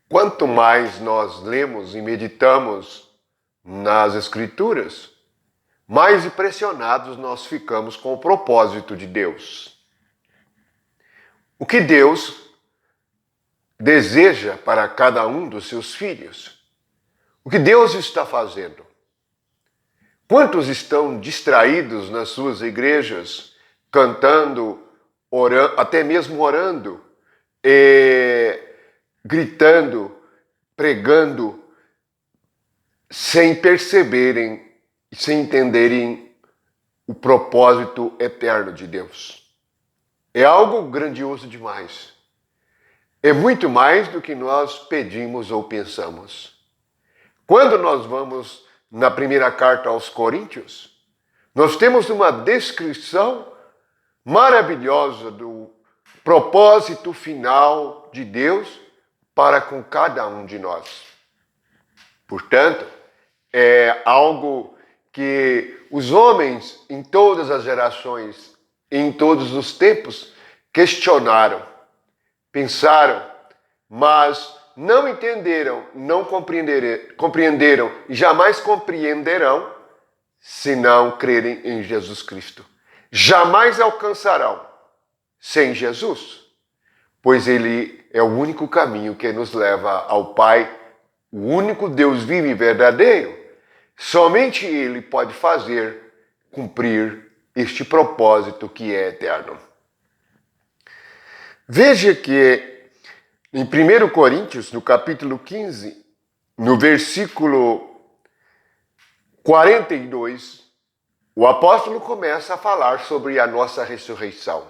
Quanto mais nós lemos e meditamos nas Escrituras, mais impressionados nós ficamos com o propósito de Deus. O que Deus deseja para cada um dos seus filhos. O que Deus está fazendo. Quantos estão distraídos nas suas igrejas, cantando, orando, até mesmo orando, gritando, pregando, sem perceberem, sem entenderem o propósito eterno de Deus. É algo grandioso demais. É muito mais do que nós pedimos ou pensamos. Quando nós vamos na primeira carta aos Coríntios, nós temos uma descrição maravilhosa do propósito final de Deus para com cada um de nós. Portanto, é algo que os homens em todas as gerações, em todos os tempos, questionaram, pensaram, mas não entenderam, não compreenderam e jamais compreenderão se não crerem em Jesus Cristo. Jamais alcançarão sem Jesus, pois Ele é o único caminho que nos leva ao Pai, o único Deus vivo e verdadeiro. Somente Ele pode fazer cumprir este propósito que é eterno. Veja que em 1 Coríntios, no capítulo 15, no versículo 42, o apóstolo começa a falar sobre a nossa ressurreição.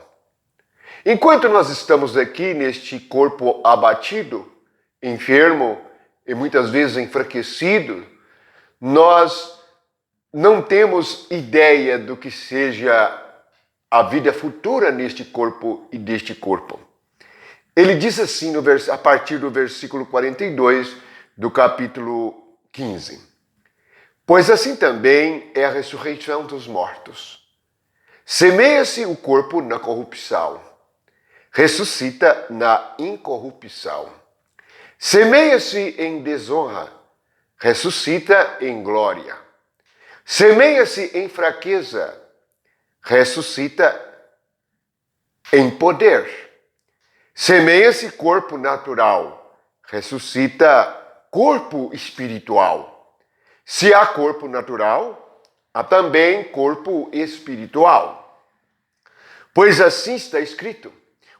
Enquanto nós estamos aqui neste corpo abatido, enfermo e muitas vezes enfraquecido, nós não temos ideia do que seja a vida futura neste corpo e deste corpo. Ele diz assim a partir do versículo 42 do capítulo 15. Pois assim também é a ressurreição dos mortos. Semeia-se o corpo na corrupção, ressuscita na incorrupção. Semeia-se em desonra, ressuscita em glória. Semeia-se em fraqueza, ressuscita em poder. Semeia-se corpo natural, ressuscita corpo espiritual. Se há corpo natural, há também corpo espiritual. Pois assim está escrito: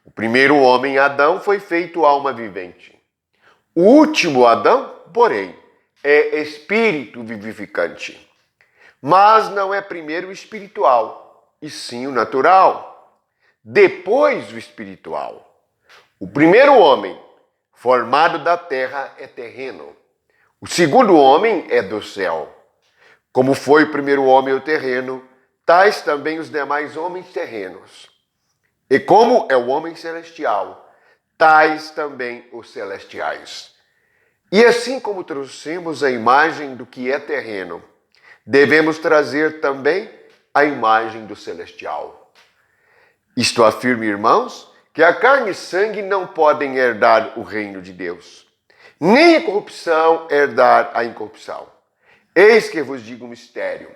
o primeiro homem, Adão, foi feito alma vivente. O último Adão, porém, é espírito vivificante. Mas não é primeiro o espiritual, e sim o natural. Depois o espiritual. O primeiro homem, formado da terra, é terreno. O segundo homem é do céu. Como foi o primeiro homem o terreno, tais também os demais homens terrenos. E como é o homem celestial, tais também os celestiais. E assim como trouxemos a imagem do que é terreno, devemos trazer também a imagem do celestial. Isto afirma, irmãos, que a carne e sangue não podem herdar o reino de Deus, nem a corrupção herdar a incorrupção. Eis que vos digo um mistério: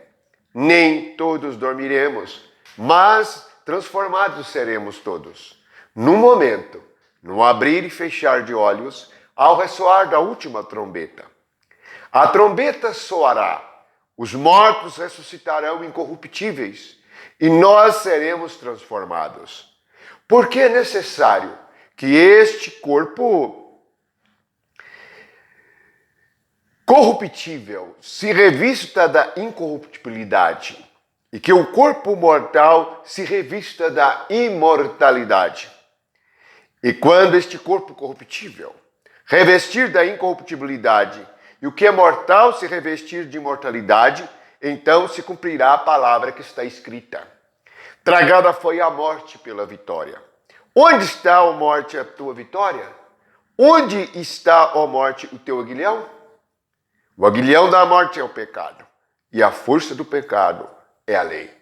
nem todos dormiremos, mas transformados seremos todos. Num momento, no abrir e fechar de olhos, ao ressoar da última trombeta. A trombeta soará, os mortos ressuscitarão incorruptíveis, e nós seremos transformados. Porque é necessário que este corpo corruptível se revista da incorruptibilidade e que o corpo mortal se revista da imortalidade. E quando este corpo corruptível revestir da incorruptibilidade e o que é mortal se revestir de imortalidade, então se cumprirá a palavra que está escrita: tragada foi a morte pela vitória. Onde está, ó morte, a tua vitória? Onde está, ó morte, o teu aguilhão? O aguilhão da morte é o pecado, e a força do pecado é a lei.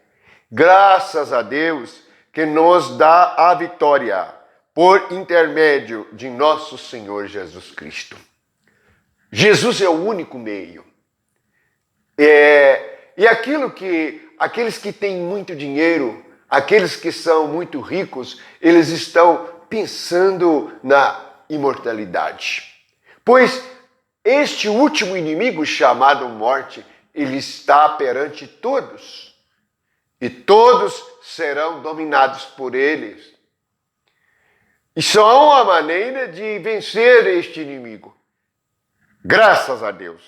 Graças a Deus que nos dá a vitória por intermédio de nosso Senhor Jesus Cristo. Jesus é o único meio. E aquilo que aqueles que têm muito dinheiro, aqueles que são muito ricos, eles estão pensando na imortalidade. Pois este último inimigo chamado morte, ele está perante todos. E todos serão dominados por eles. E só há uma maneira de vencer este inimigo. Graças a Deus,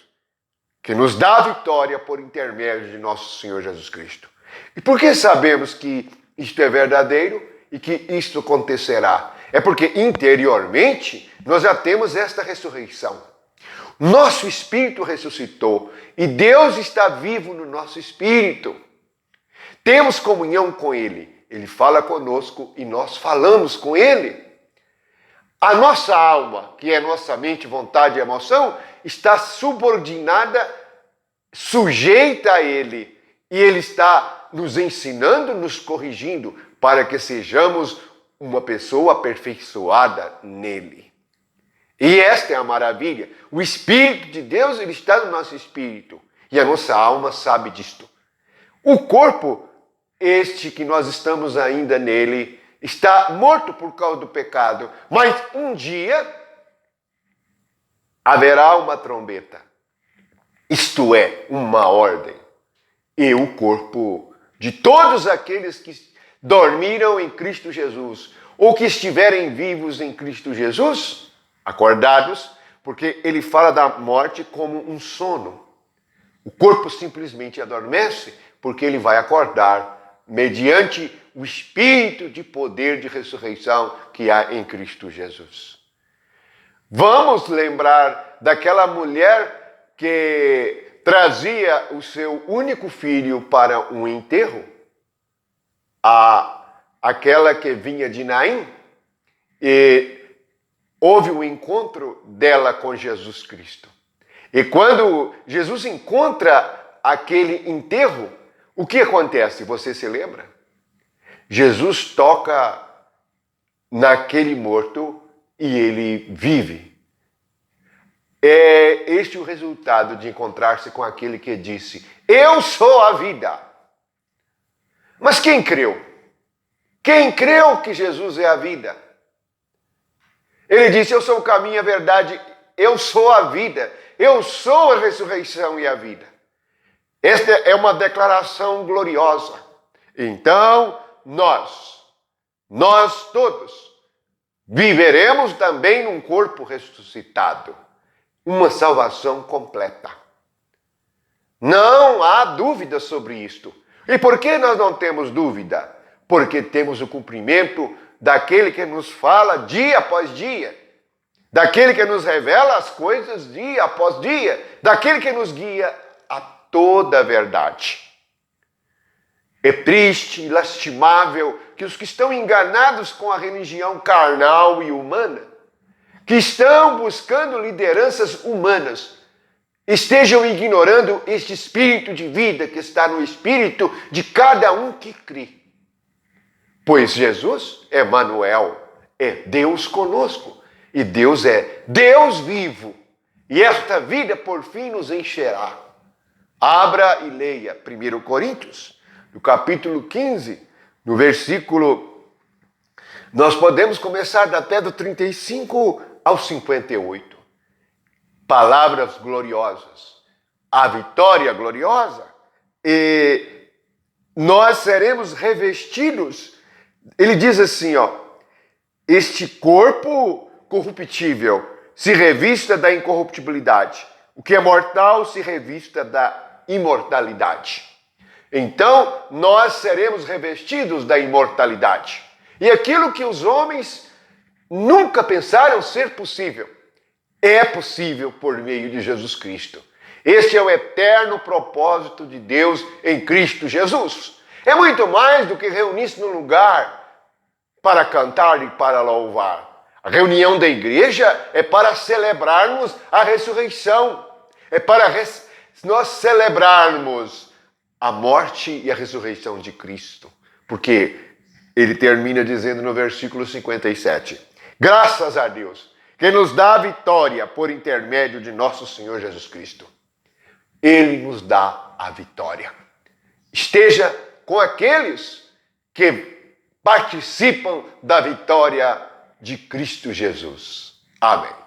que nos dá a vitória por intermédio de nosso Senhor Jesus Cristo. E por que sabemos que isto é verdadeiro e que isto acontecerá? É porque interiormente nós já temos esta ressurreição. Nosso espírito ressuscitou e Deus está vivo no nosso espírito. Temos comunhão com Ele. Ele fala conosco e nós falamos com Ele. A nossa alma, que é nossa mente, vontade e emoção, está subordinada, sujeita a Ele. E Ele está nos ensinando, nos corrigindo, para que sejamos uma pessoa aperfeiçoada nele. E esta é a maravilha. O Espírito de Deus, ele está no nosso espírito. E a nossa alma sabe disto. O corpo, este que nós estamos ainda nele, está morto por causa do pecado. Mas um dia haverá uma trombeta. Isto é, uma ordem. E o corpo de todos aqueles que dormiram em Cristo Jesus, ou que estiverem vivos em Cristo Jesus, acordados, porque ele fala da morte como um sono. O corpo simplesmente adormece, porque ele vai acordar mediante o espírito de poder de ressurreição que há em Cristo Jesus. Vamos lembrar daquela mulher que trazia o seu único filho para um enterro, aquela que vinha de Naim, e houve um encontro dela com Jesus Cristo. E quando Jesus encontra aquele enterro, o que acontece? Você se lembra? Jesus toca naquele morto e ele vive. É este o resultado de encontrar-se com aquele que disse: eu sou a vida. Mas quem creu? Quem creu que Jesus é a vida? Ele disse: eu sou o caminho, a verdade, eu sou a vida. Eu sou a ressurreição e a vida. Esta é uma declaração gloriosa. Então, nós todos, viveremos também num corpo ressuscitado. Uma salvação completa. Não há dúvida sobre isto. E por que nós não temos dúvida? Porque temos o cumprimento daquele que nos fala dia após dia, daquele que nos revela as coisas dia após dia, daquele que nos guia a toda a verdade. É triste e lastimável que os que estão enganados com a religião carnal e humana, que estão buscando lideranças humanas, estejam ignorando este espírito de vida que está no espírito de cada um que crê. Pois Jesus, Emanuel, é Deus conosco. E Deus é Deus vivo. E esta vida, por fim, nos encherá. Abra e leia 1 Coríntios, no capítulo 15, no versículo... Nós podemos começar até do 35 ao 58. Palavras gloriosas. A vitória gloriosa. E nós seremos revestidos. Ele diz assim, este corpo corruptível se revista da incorruptibilidade. O que é mortal se revista da imortalidade. Então, nós seremos revestidos da imortalidade. E aquilo que os homens nunca pensaram ser possível, é possível por meio de Jesus Cristo. Este é o eterno propósito de Deus em Cristo Jesus. É muito mais do que reunir-se num lugar para cantar e para louvar. A reunião da igreja é para celebrarmos a ressurreição. É para nós celebrarmos a morte e a ressurreição de Cristo. Porque ele termina dizendo no versículo 57, graças a Deus, que nos dá a vitória por intermédio de nosso Senhor Jesus Cristo. Ele nos dá a vitória. Esteja com aqueles que participam da vitória de Cristo Jesus. Amém.